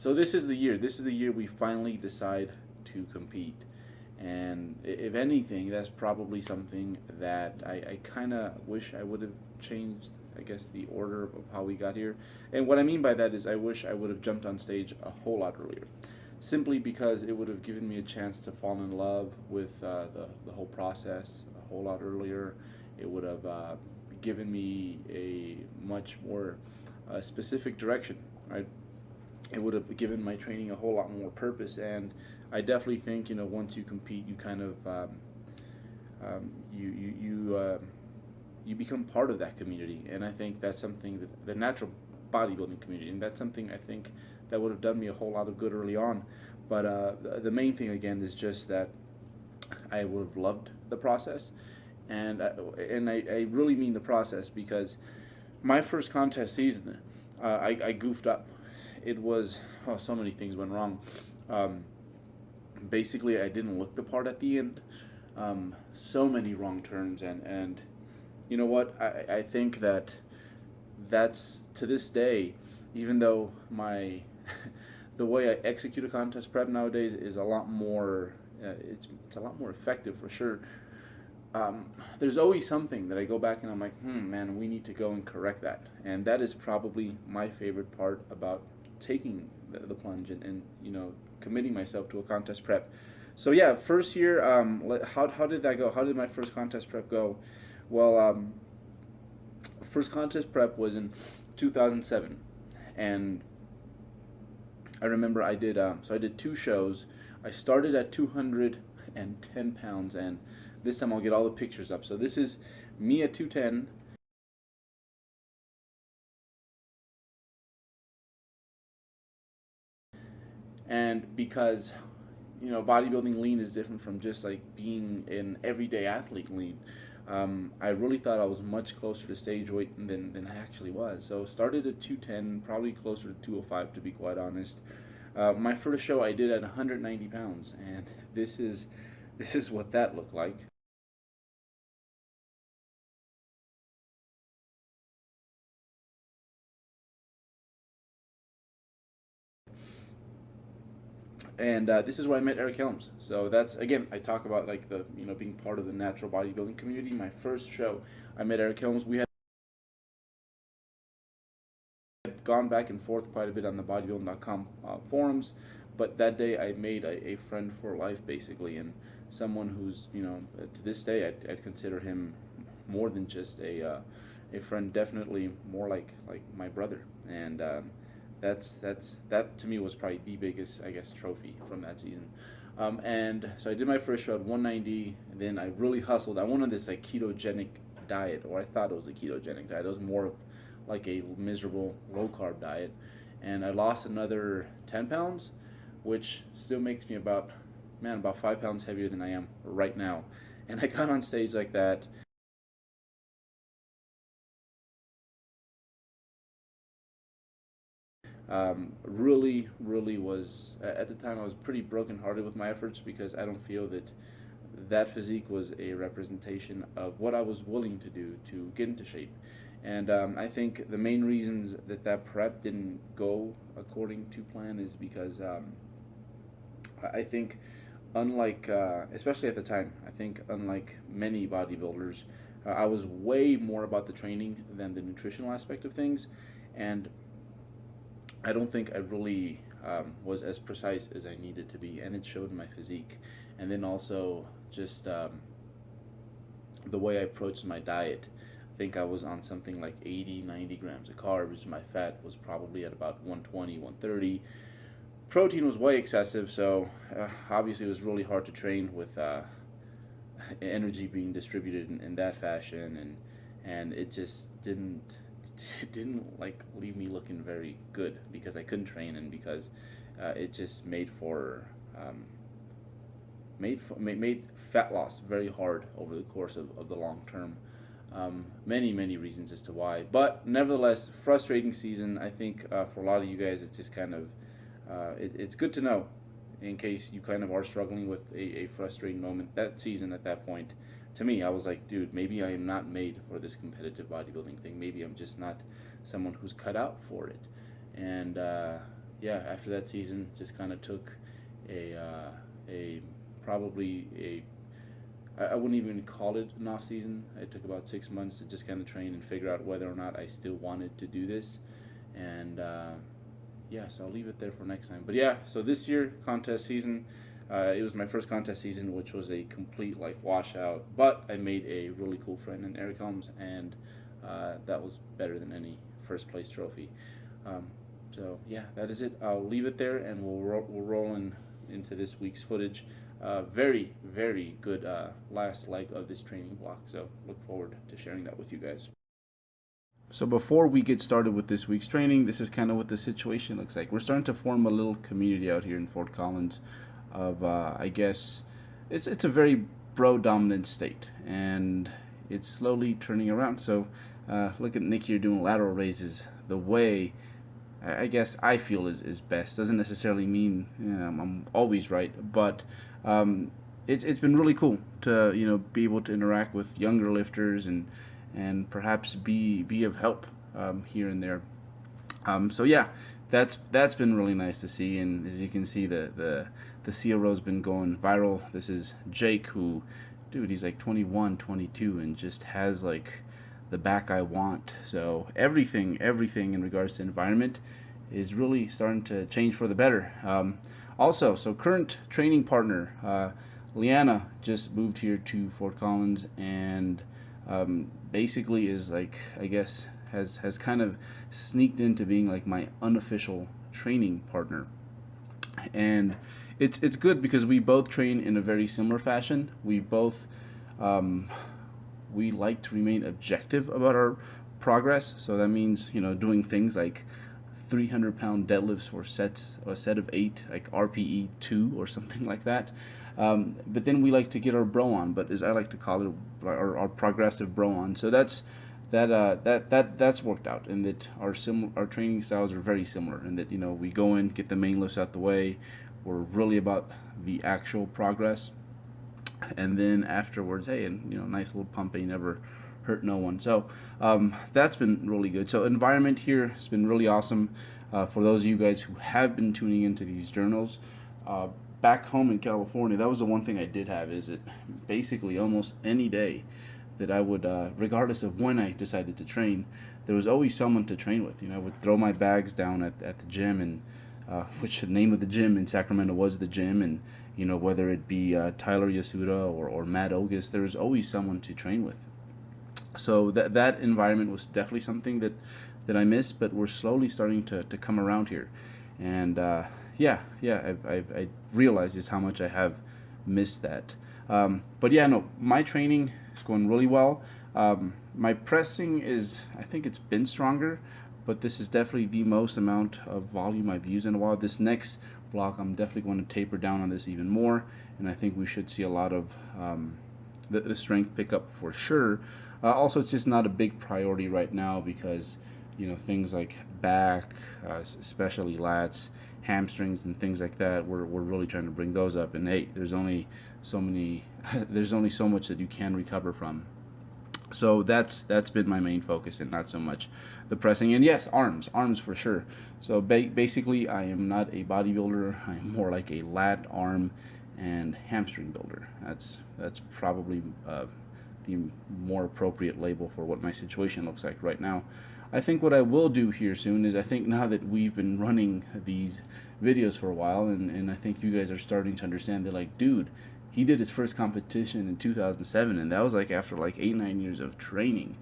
So this is the year. This is the year we finally decide to compete. And if anything, that's probably something that I kind of wish I would have changed, I guess, the order of how we got here. And what I mean by that is I wish I would have jumped on stage a whole lot earlier. Simply because it would have given me a chance to fall in love with the whole process a whole lot earlier. It would have given me a much more specific direction, right? It would have given my training a whole lot more purpose. And I definitely think, once you compete, you kind of you become part of that community. And I think that's something that the natural bodybuilding community, and that's something I think that would have done me a whole lot of good early on. But the main thing again is just that I would have loved the process, and I really mean the process, because my first contest season, I goofed up. It was, oh, so many things went wrong. Um, Basically, I didn't look the part at the end. So many wrong turns, and you know what? I think that that's to this day, even though my the way I execute a contest prep nowadays is a lot more. It's a lot more effective for sure. There's always something that I go back and I'm like, man, we need to go and correct that. And that is probably my favorite part about taking the plunge and committing myself to a contest prep. So yeah, first year, how did that go? How did my first contest prep go? Well, first contest prep was in 2007, and I remember I did two shows. I started at 210 pounds, and this time I'll get all the pictures up. So this is me at 210. And because bodybuilding lean is different from just like being an everyday athlete lean. I really thought I was much closer to stage weight than I actually was. So started at 210, probably closer to 205 to be quite honest. My first show I did at 190 pounds, and this is what that looked like. And this is where I met Eric Helms. So that's again, I talk about like the being part of the natural bodybuilding community. My first show, I met Eric Helms. We had gone back and forth quite a bit on the bodybuilding.com forums, but that day I made a friend for life basically, and someone who's to this day I'd consider him more than just a friend, definitely more like my brother. And that to me was probably the biggest, I guess, trophy from that season. And so I did my first show at 190, and then I really hustled. I went on this like ketogenic diet, or I thought it was a ketogenic diet. It was more of like a miserable low carb diet, and I lost another 10 pounds, which still makes me about 5 pounds heavier than I am right now. And I got on stage like that. Really was at the time I was pretty brokenhearted with my efforts, because I don't feel that that physique was a representation of what I was willing to do to get into shape. And I think the main reasons that that prep didn't go according to plan is because I think, unlike, especially at the time, I think unlike many bodybuilders, I was way more about the training than the nutritional aspect of things. And I don't think I really was as precise as I needed to be, and it showed in my physique. And then also just the way I approached my diet. I think I was on something like 80, 90 grams of carbs. My fat was probably at about 120, 130. Protein was way excessive, so obviously it was really hard to train with energy being distributed in that fashion, and it just didn't it didn't like leave me looking very good, because I couldn't train, and because it just made fat loss very hard over the course of the long term. Many reasons as to why, but nevertheless, frustrating season. I think for a lot of you guys, it's just kind of it's good to know, in case you kind of are struggling with a frustrating moment that season. At that point, to me, I was like, dude, maybe I am not made for this competitive bodybuilding thing. Maybe I'm just not someone who's cut out for it. And yeah, after that season, just kind of took a probably a I wouldn't even call it an off season. It took about 6 months to just kind of train and figure out whether or not I still wanted to do this, and yeah, so I'll leave it there for next time. But yeah, so this year contest season, it was my first contest season, which was a complete like washout. But I made a really cool friend in Eric Holmes, and that was better than any first place trophy. Um, so yeah, that is it. I'll leave it there, and we'll roll into this week's footage. Very very good last leg of this training block. So look forward to sharing that with you guys. So before we get started with this week's training, this is kind of what the situation looks like. We're starting to form a little community out here in Fort Collins of, I guess, it's a very bro-dominant state, and it's slowly turning around. So look at Nick here doing lateral raises the way I guess I feel is best. Doesn't necessarily mean I'm always right, but it's been really cool to be able to interact with younger lifters and perhaps be of help here and there. So yeah, that's been really nice to see. And as you can see, the CRO's been going viral. This is Jake, who, dude, he's like 21, 22, and just has like the back I want. So everything in regards to environment is really starting to change for the better. Also, so current training partner, Liana, just moved here to Fort Collins, and basically is like, I guess, has kind of sneaked into being like my unofficial training partner. And it's good because we both train in a very similar fashion. We both we like to remain objective about our progress. So that means doing things like 300-pound deadlifts for a set of 8, like RPE 2 or something like that. But then we like to get our bro on, but as I like to call it, our progressive bro on. So that's worked out, in that our training styles are very similar, in that we go in, get the main lifts out the way. We're really about the actual progress, and then afterwards, hey, and nice little pump ain't never hurt no one. So that's been really good. So environment here has been really awesome. For those of you guys who have been tuning into these journals, back home in California, that was the one thing I did have, is that basically almost any day that I would, regardless of when I decided to train, there was always someone to train with. I would throw my bags down at the gym, and which the name of the gym in Sacramento was the gym, and whether it be Tyler Yasuda or Matt Ogus, there was always someone to train with. So that environment was definitely something that I miss, but we're slowly starting to come around here, and I realized just how much I have missed that. But yeah, no, my training is going really well. My pressing I think it's been stronger, but this is definitely the most amount of volume I've used in a while. This next block, I'm definitely going to taper down on this even more, and I think we should see a lot of the strength pick up for sure. Also, it's just not a big priority right now because things like back, especially lats, hamstrings, and things like that. We're really trying to bring those up. And hey, there's only so many, there's only so much that you can recover from. So that's been my main focus, and not so much the pressing. And yes, arms for sure. So basically, I am not a bodybuilder. I'm more like a lat, arm, and hamstring builder. That's probably the more appropriate label for what my situation looks like right now. I think what I will do here soon is, I think now that we've been running these videos for a while, and I think you guys are starting to understand, they're like, dude, he did his first competition in 2007, and that was like after like 8-9 years of training.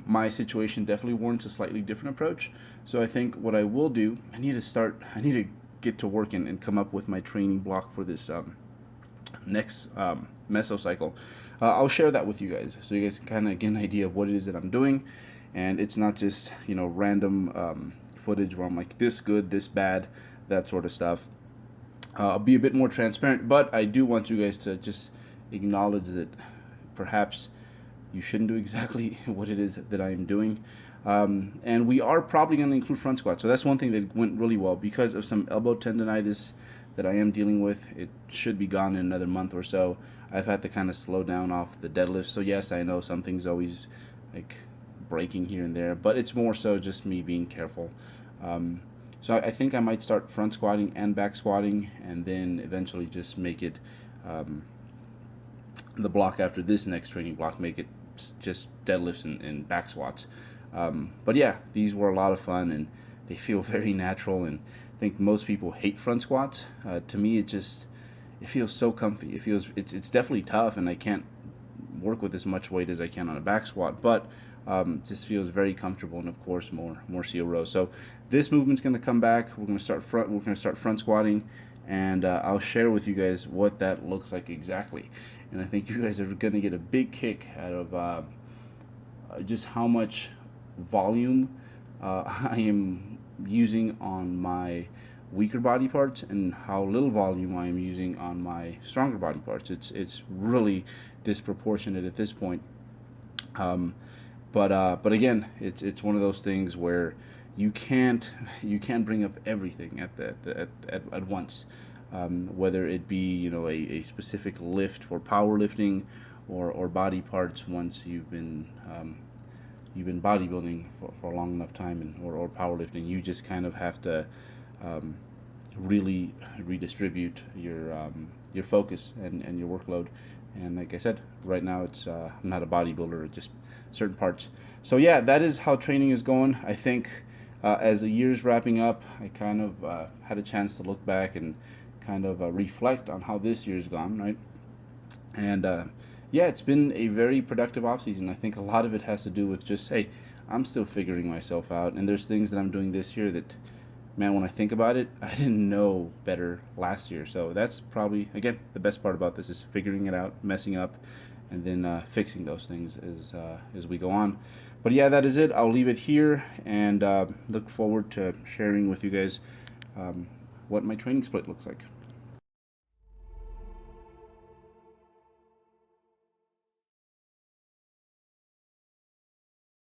My situation definitely warrants a slightly different approach. So I think what I will do, I need to get to work and come up with my training block for this next mesocycle. I'll share that with you guys, so you guys can kind of get an idea of what it is that I'm doing, and it's not just random footage where I'm like, this good, this bad, that sort of stuff. I'll be a bit more transparent, but I do want you guys to just acknowledge that perhaps you shouldn't do exactly what it is that I am doing. And we are probably going to include front squat. So that's one thing that went really well. Because of some elbow tendonitis that I am dealing with, it should be gone in another month or so. I've had to kind of slow down off the deadlift. So yes, I know something's always like breaking here and there, but it's more so just me being careful. So I think I might start front squatting and back squatting, and then eventually just make it um, the block after this next training block, make it just deadlifts and back squats. But yeah, these were a lot of fun, and they feel very natural. And I think most people hate front squats. To me, it feels so comfy. It's definitely tough, and I can't work with as much weight as I can on a back squat, but just feels very comfortable, and of course more seal rows. So this movement's going to come back. We're going to start front squatting, and I'll share with you guys what that looks like exactly. And I think you guys are going to get a big kick out of just how much volume I am using on my weaker body parts and how little volume I am using on my stronger body parts. It's really disproportionate at this point. Um, but again, it's one of those things where you can't bring up everything at once. Whether it be a specific lift for powerlifting or body parts once you've been bodybuilding for a long enough time, or powerlifting, you just kind of have to um, really redistribute your focus and your workload. And like I said, right now I'm not a bodybuilder, just certain parts. So yeah, that is how training is going. I think as the year's wrapping up, I kind of had a chance to look back and kind of reflect on how this year's gone, right? And yeah, it's been a very productive off season. I think a lot of it has to do with just, hey, I'm still figuring myself out, and there's things that I'm doing this year that, man, when I think about it, I didn't know better last year. So that's probably, again, the best part about this is figuring it out, messing up, and then fixing those things as we go on. But yeah, that is it. I'll leave it here, and look forward to sharing with you guys what my training split looks like.